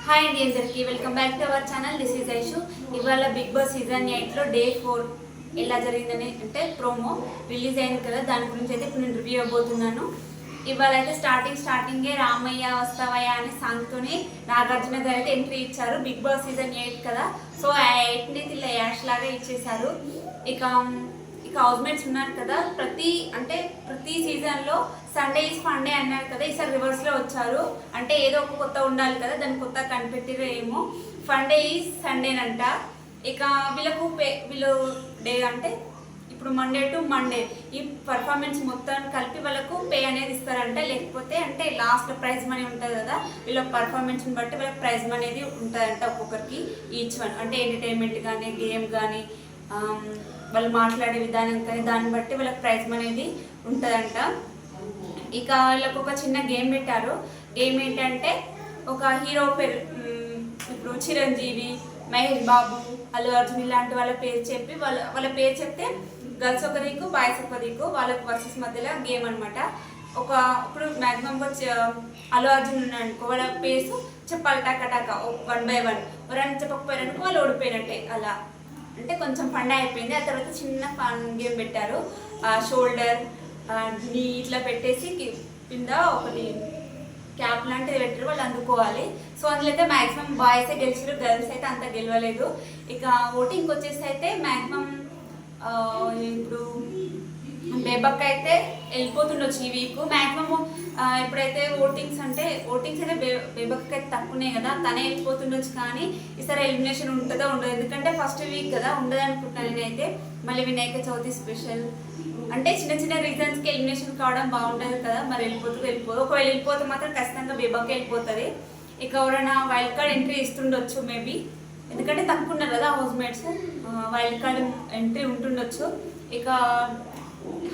Hi అండి అందరికి welcome back to our channel. This is Aishu. ఇవాళ బిగ్ బాస్ సీజన్ 8లో డే 4 ఎలా జరిగిందని అంటే ప్రోమో రిలీజ్ అయింది కదా, దాని గురించి అయితే ఇప్పుడు నేను రివ్యూ అవ్వబోతున్నాను. ఇవాళ అయితే స్టార్టింగే రామయ్య వస్తావయ్య అనే సాంగ్తోని నాగార్జున గారు అయితే ఎంట్రీ ఇచ్చారు. బిగ్ బాస్ సీజన్ 8 కదా, సో ఆ 8ని ఇలా యాష్ లాగా ఇచ్చేసారు. ఇక హౌస్మేట్స్ ఉన్నారు కదా, ప్రతి సీజన్లో సండే ఈజ్ ఫండే అన్నారు కదా, ఈసారి రివర్స్లో వచ్చారు. అంటే ఏదో ఒక కొత్త ఉండాలి కదా, దాన్ని కొత్త కనిపెట్టిరో ఏమో. ఫండే ఈజ్ సండేనంట. ఇక వీళ్ళు డే అంటే ఇప్పుడు మండే టు మండే ఈ పర్ఫార్మెన్స్ మొత్తం కలిపి వాళ్ళకు పే అనేది ఇస్తారంట. లేకపోతే అంటే లాస్ట్లో ప్రైజ్ మనీ ఉంటుంది కదా, వీళ్ళ పర్ఫార్మెన్స్ని బట్టి వాళ్ళకి ప్రైజ్ మనీ అనేది ఉంటుందంట ఒక్కొక్కరికి. ఈచ్ వన్ అంటే ఎంటర్టైన్మెంట్ కానీ గేమ్ కానీ వాళ్ళు మాట్లాడే విధానం కానీ దాన్ని బట్టి వాళ్ళకి ప్రైజ్ అనేది ఉంటుందంట. ఇక వీళ్ళకి ఒక చిన్న గేమ్ పెట్టారు. గేమ్ ఏంటంటే ఒక హీరో పేరు, ఇప్పుడు చిరంజీవి, మహేష్ బాబు, అల్లు అర్జున్ ఇలాంటి వాళ్ళ పేరు చెప్పి వాళ్ళ పేరు చెప్తే గర్ల్స్ ఒక దిక్కు బాయ్స్ ఒక దిక్కు, వాళ్ళకి వర్సెస్ మధ్యలో గేమ్ అనమాట. ఇప్పుడు మ్యాక్సిమం అల్లు అర్జున్ ఉన్నాయనుకో, వాళ్ళ పేర్స్ చెప్పాలి టక 1 by 1. ఎవరైనా చెప్పకపోయారనుకో వాళ్ళు ఓడిపోయినట్టే. అలా అంటే కొంచెం ఫండ్ అయిపోయింది. ఆ తర్వాత చిన్న ఫన్ గేమ్ పెట్టారు. షోల్డర్ నీ ఇట్లా పెట్టేసి కింద ఒకటి క్యాప్ లాంటిది పెట్టారు, వాళ్ళు అందుకోవాలి. సో అందులో అయితే మ్యాక్సిమం బాయ్సే గెలిచారు, గర్ల్స్ అయితే అంత గెలవలేదు. ఇక ఓటింగ్ వచ్చేసి అయితే మ్యాక్సిమం ఇప్పుడు బేబక్ అయితే వెళ్ళిపోతుండొచ్చు ఈ వీక్ మ్యాక్సిమం. ఇప్పుడైతే ఓటింగ్స్ అయితే బేబక్ అయితే తక్కువనే కదా, తనే వెళ్ళిపోతుండొచ్చు. కానీ ఈసారి ఎలిమినేషన్ ఉంటుందో ఉండదు, ఎందుకంటే ఫస్ట్ వీక్ కదా, ఉండదు అనుకుంటున్నాను నేనైతే. మళ్ళీ వినాయక చవితి స్పెషల్ అంటే చిన్న రీజన్స్కి ఎలిమినేషన్ కావడం బాగుంటుంది కదా, మరి వెళ్ళిపోదు. ఒకవేళ వెళ్ళిపోతే మాత్రం ఖచ్చితంగా బేబక్ వెళ్ళిపోతుంది. ఇక ఎవరైనా వైల్డ్ కార్డ్ ఎంట్రీ ఇస్తుండొచ్చు మేబీ, ఎందుకంటే తక్కువ ఉన్నారు కదా హౌస్మేట్స్, వైల్డ్ కార్డ్ ఎంట్రీ ఉంటుండొచ్చు. ఇక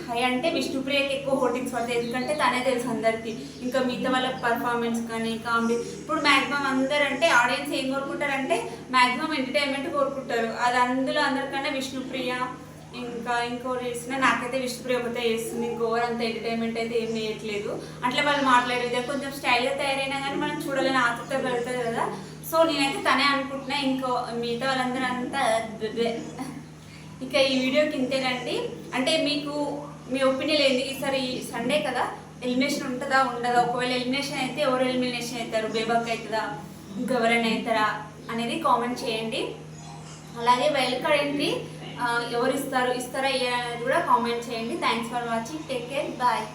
హై అంటే విష్ణుప్రియకి ఎక్కువ హోటింగ్స్ పడతాయి, ఎందుకంటే తనే తెలుసు అందరికీ. ఇంకా మిగతా వాళ్ళ పర్ఫార్మెన్స్ కానీ కామెడీ, ఇప్పుడు మ్యాక్సిమం అందరు అంటే ఆడియన్స్ ఏం కోరుకుంటారంటే మ్యాక్సిమం ఎంటర్టైన్మెంట్ కోరుకుంటారు. అది అందరికన్నా విష్ణుప్రియ ఇంకోటి చేస్తున్నా. నాకైతే విష్ణుప్రియ ఒకటే చేస్తుంది, ఇంకోవర్ అంత ఎంటర్టైన్మెంట్ అయితే ఏం చేయట్లేదు. అట్లా వాళ్ళు మాట్లాడేది కొంచెం స్టైల్గా తయారైనా కానీ మనం చూడాలని ఆతృత పెడుతుంది కదా, సో నేనైతే తనే అనుకుంటున్నా. మిగతా వాళ్ళందరూ అంతా. ఇక ఈ వీడియోకి ఇంతేనండి. అంటే మీ ఒపీనియన్ ఏంటి? ఈసారి సండే కదా, ఎలిమినేషన్ ఉంటుందా ఉండదా? ఒకవేళ ఎలిమినేషన్ అయితే ఎవరు ఎలిమినేషన్ అవుతారు? బేబక్ అవుతుందా, ఇంకెవరైనా అవుతారా అనేది కామెంట్ చేయండి. అలాగే వైల్డ్ కార్డ్ ఎంట్రీ ఎవరు ఇస్తారా అనేది కూడా కామెంట్ చేయండి. Thanks for watching. Take care, bye.